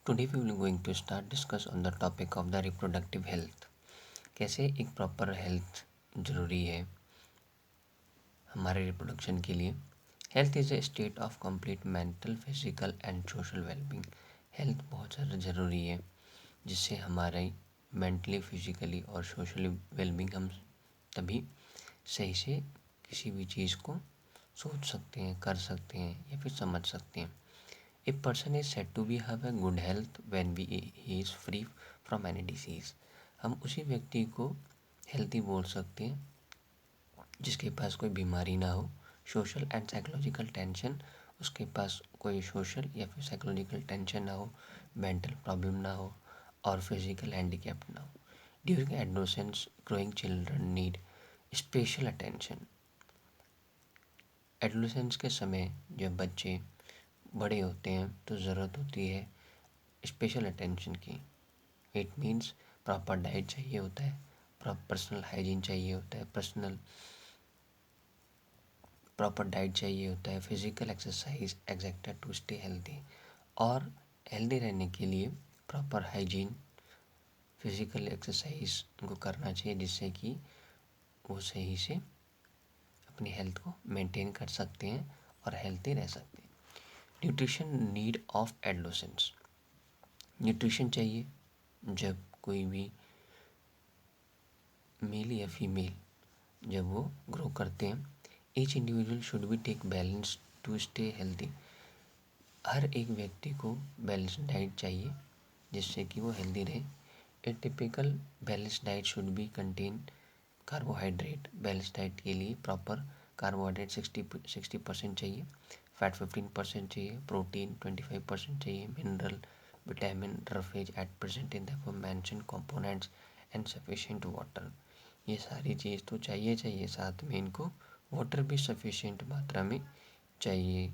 Today we will going to start discuss on the topic of the reproductive health. कैसे एक proper health ज़रूरी है हमारे reproduction के लिए. Health is a state of complete mental, physical and social wellbeing. Health बहुत ज़्यादा ज़रूरी है जिससे हमारी मेंटली, फिजिकली और सोशली वेलबींग हम तभी सही से किसी भी चीज़ को सोच सकते हैं, कर सकते हैं या फिर समझ सकते हैं. A person is said to be have a good health when he is free from any disease. हम उसी व्यक्ति को हेल्थी बोल सकते हैं जिसके पास कोई बीमारी ना हो. सोशल एंड साइकोलॉजिकल टेंशन, उसके पास कोई सोशल या फिर साइकोलॉजिकल टेंशन ना हो, मेंटल प्रॉब्लम ना हो और फिजिकल हैंडीकैप ना हो. During adolescence growing children need special attention. Adolescence के समय जब बच्चे बड़े होते हैं तो ज़रूरत होती है स्पेशल अटेंशन की. इट मीन्स प्रॉपर डाइट चाहिए होता है, पर्सनल हाइजीन चाहिए होता है, प्रॉपर डाइट चाहिए होता है, physical exercise etcetera to stay healthy. और हेल्दी रहने के लिए प्रॉपर हाइजीन, फिजिकल एक्सरसाइज उनको करना चाहिए जिससे कि वो सही से अपनी हेल्थ को मेंटेन कर सकते हैं और हेल्दी रह सकते हैं. Nutrition need of adolescence. Nutrition चाहिए जब कोई भी मेल या फीमेल जब वो ग्रो करते हैं. Each individual should be take balance to stay healthy. हर एक व्यक्ति को बैलेंस डाइट चाहिए जिससे कि वो हेल्दी रहे. ए typical balance diet should be contain carbohydrate. Balance diet के लिए प्रॉपर कार्बोहाइड्रेट 60% चाहिए, फैट 15% चाहिए, प्रोटीन 25% चाहिए, mineral, vitamin, roughage at present in the mention components and sufficient water. ये सारी चीज़ तो चाहिए, साथ में इनको वाटर भी सफिशिएंट मात्रा में चाहिए.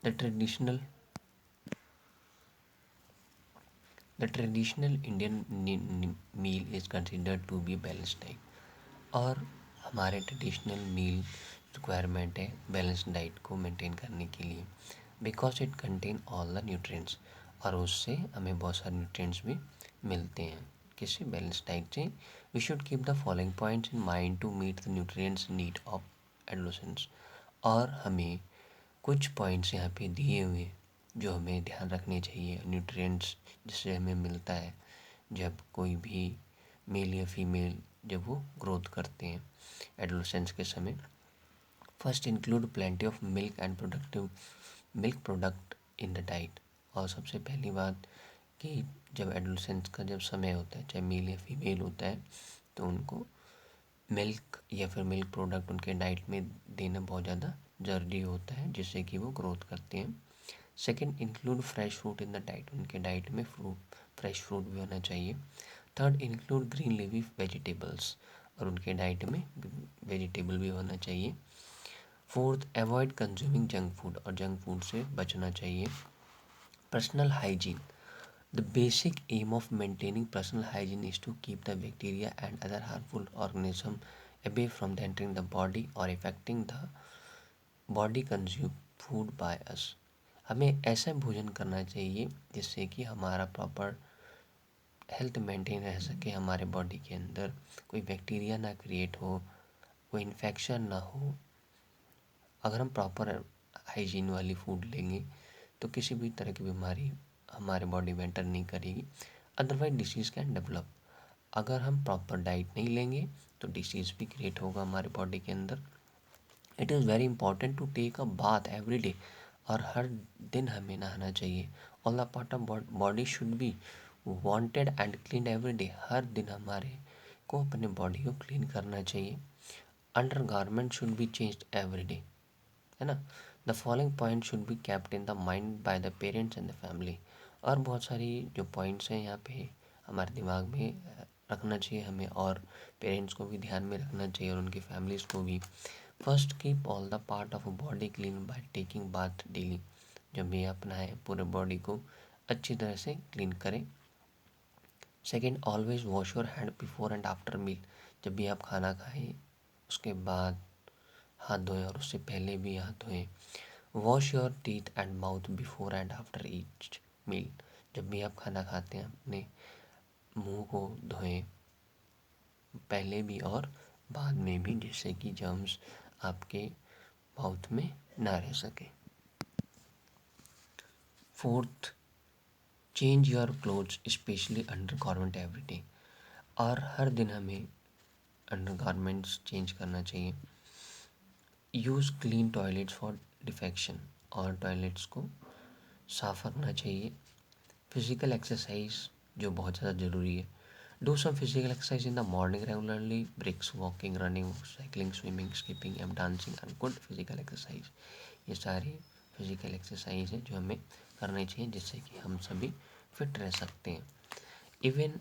The traditional Indian meal is considered to be balance diet. और हमारे ट्रेडिशनल मील रिक्वायरमेंट है बैलेंस डाइट को मेंटेन करने के लिए, because it contain all the nutrients. और उससे हमें बहुत सारे न्यूट्रिएंट्स भी मिलते हैं. किससे? बैलेंस डाइट से. We should keep the following points in mind to meet the nutrients need of adolescence. और हमें कुछ पॉइंट्स यहाँ पे दिए हुए जो हमें ध्यान रखने चाहिए. न्यूट्रिएंट्स जिससे हमें मिलता है जब कोई भी मेल या फीमेल जब वो ग्रोथ करते हैं एडोलेसेंस के समय. First include plenty of milk and milk product in the diet. और सबसे पहली बात कि जब एडोलेसेंस का जब समय होता है, चाहे मेल या फीमेल होता है, तो उनको मिल्क या फिर मिल्क प्रोडक्ट उनके डाइट में देना बहुत ज़्यादा ज़रूरी होता है जिससे कि वो ग्रोथ करते हैं. Second, include fresh fruit in the diet. उनके डाइट में फ्रेश फ्रूट भी होना चाहिए. Third, include green leafy vegetables. और उनके डाइट में वेजिटेबल भी होना चाहिए. Fourth, avoid consuming junk food. और जंक फूड से बचना चाहिए. Personal hygiene. The basic aim of maintaining personal hygiene is to keep the bacteria and other harmful organism away from the entering the body और affecting the body consume food by us. हमें ऐसा भोजन करना चाहिए जिससे कि हमारा proper health maintain रह सके. हमारे बॉडी के अंदर कोई बैक्टीरिया ना क्रिएट हो, कोई इन्फेक्शन ना हो. अगर हम प्रॉपर हाइजीन वाली फूड लेंगे तो किसी भी तरह की बीमारी हमारे बॉडी में एंटर नहीं करेगी. Otherwise disease can develop. अगर हम प्रॉपर डाइट नहीं लेंगे तो डिसीज़ भी क्रिएट होगा हमारे बॉडी के अंदर. It is very important to take a bath every day. और हर दिन हमें नहाना चाहिए. All the part of body should be wanted and clean every day. हर दिन हमारे को अपने बॉडी को क्लीन करना चाहिए. Under garment should be changed every day, है ना. The following point should be kept in the mind by the parents and the family. और बहुत सारी जो पॉइंट्स हैं यहाँ पे हमारे दिमाग में रखना चाहिए हमें, और पेरेंट्स को भी ध्यान में रखना चाहिए और उनकी फैमिलीज़ को भी. First, keep all the part of body clean by taking bath daily. जब भी अपना है पूरे बॉडी को अच्छी तरह से क्लीन करें. Second, always wash your hand before and after meal. जब भी आप खाना खाएं उसके बाद हाथ धोएं और उससे पहले भी हाथ धोएं. Wash your teeth and mouth before and after each meal. जब भी आप खाना खाते हैं अपने मुंह को धोएं, पहले भी और बाद में भी, जिससे कि जर्म्स आपके माउथ में ना रह सके। Fourth, change your clothes specially under garment every day. और हर दिन हमें अंडर गारमेंट्स चेंज करना चाहिए। Use clean toilets for defection, और टॉयलेट्स को साफ रखना चाहिए। फिजिकल एक्सरसाइज जो बहुत ज़्यादा ज़रूरी है। Do some physical exercise in the morning regularly. Brisk, walking, running, cycling, swimming, skipping and dancing are good physical exercise. ये सारी फिजिकल एक्सरसाइज है जो हमें करनी चाहिए, जिससे कि हम सभी फिट रह सकते हैं। Even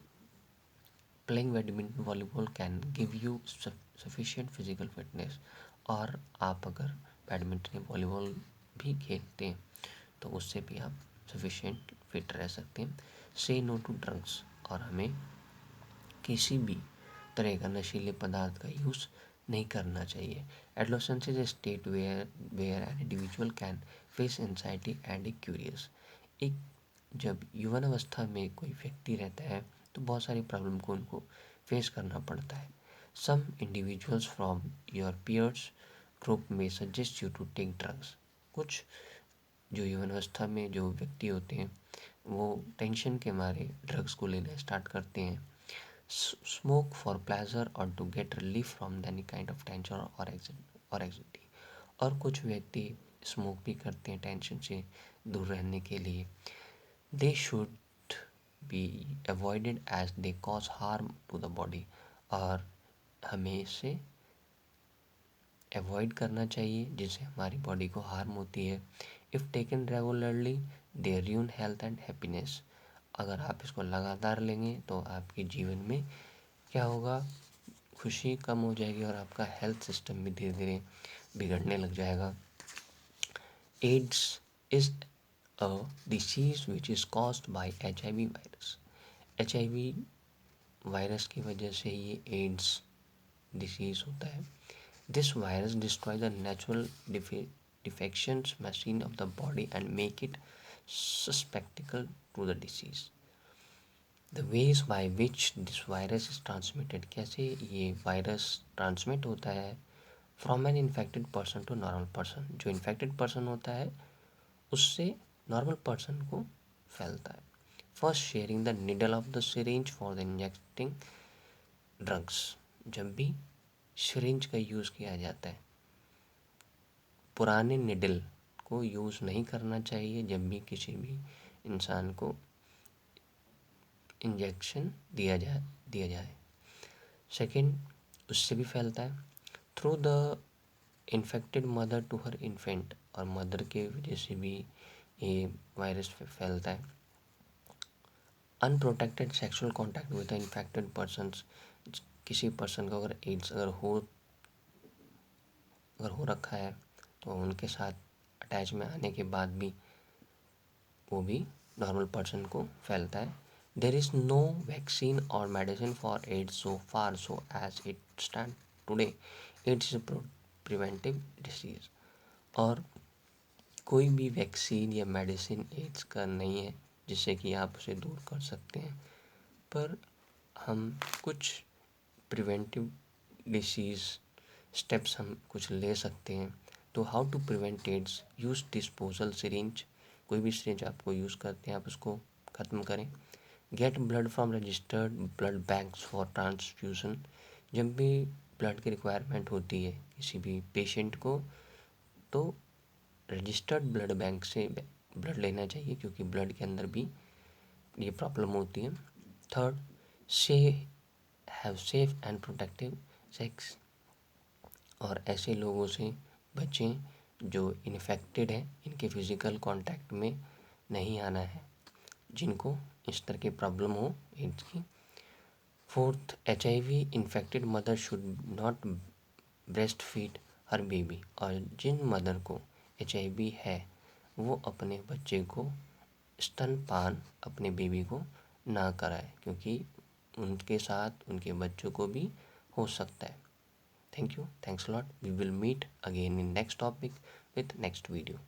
playing badminton, volleyball can give you sufficient physical fitness. और आप अगर बैडमिंटन या वॉलीबॉल भी खेलते हैं तो उससे भी आप सफिशिएंट फिट रह सकते हैं। से नो टू ड्रग्स, और हमें किसी भी तरह का नशीले पदार्थ का यूज़ नहीं करना चाहिए। Adolescence is a state where an individual can face anxiety and a curious. एक जब यौवन अवस्था में कोई व्यक्ति रहता है तो बहुत सारी प्रॉब्लम को उनको फेस करना पड़ता है। Some individuals from your peers group में suggest you to take drugs. कुछ जो यौवन अवस्था में जो व्यक्ति होते हैं वो टेंशन के मारे ड्रग्स को लेना स्टार्ट करते हैं। स्मोक फॉर प्लेजर और to get relief from any kind of tension और एंग्जाइटी। और कुछ व्यक्ति स्मोक भी करते हैं टेंशन से दूर रहने के लिए। They should be avoided as they cause harm to the body, और हमें इससे अवॉइड करना चाहिए जिससे हमारी बॉडी को हार्म होती है। If taken regularly they ruin health and happiness. अगर आप इसको लगातार लेंगे तो आपके जीवन में क्या होगा, खुशी कम हो जाएगी और आपका हेल्थ सिस्टम भी धीरे धीरे बिगड़ने लग जाएगा। AIDS is a disease which is caused by HIV virus. HIV virus की वजह से ये एड्स डिसीज़ होता है। This virus destroy the natural defections machine of the body and make it susceptible to the disease. The ways by which this virus is transmitted. कैसे ये virus transmit होता है from an infected person to normal person. जो infected person होता है उससे normal person को फैलता है। First, sharing the needle of the syringe for the injecting drugs. जब भी सिरिंज का यूज़ किया जाता है, पुराने निडल को यूज़ नहीं करना चाहिए जब भी किसी भी इंसान को इंजेक्शन दिया जाए। सेकेंड, उससे भी फैलता है through the infected mother to her infant, और मदर के वजह से भी ये वायरस फैलता है। Unprotected sexual contact with the infected persons. किसी पर्सन को अगर एड्स अगर हो रखा है तो उनके साथ अटैच में आने के बाद भी वो भी नॉर्मल पर्सन को फैलता है। देयर इज़ नो वैक्सीन और medicine for AIDS so far, so as it stand today AIDS is preventive disease. और कोई भी वैक्सीन या मेडिसिन एड्स का नहीं है जिससे कि आप उसे दूर कर सकते हैं, पर हम कुछ प्रिवेंटिव डिसीज़ स्टेप्स हम कुछ ले सकते हैं। तो how to prevent AIDS, use disposal syringe. कोई भी सिरिंज आपको यूज़ करते हैं आप उसको ख़त्म करें। Get blood from registered blood banks for transfusion. जब भी ब्लड की रिक्वायरमेंट होती है किसी भी पेशेंट को तो रजिस्टर्ड ब्लड बैंक से ब्लड लेना चाहिए, क्योंकि ब्लड के अंदर भी ये प्रॉब्लम होती है। थर्ड, से have safe and protective sex. और ऐसे लोगों से बचें जो इन्फेक्टेड हैं, इनके फिज़िकल कांटेक्ट में नहीं आना है, जिनको इस तरह की प्रॉब्लम हो एड्स की। Fourth, HIV infected mother should not breast feed her baby. और जिन मदर को HIV है वो अपने बच्चे को स्तनपान अपने बेबी को ना कराए, क्योंकि उनके साथ उनके बच्चों को भी हो सकता है। Thank you. Thanks a lot. We will meet again in next topic with next video.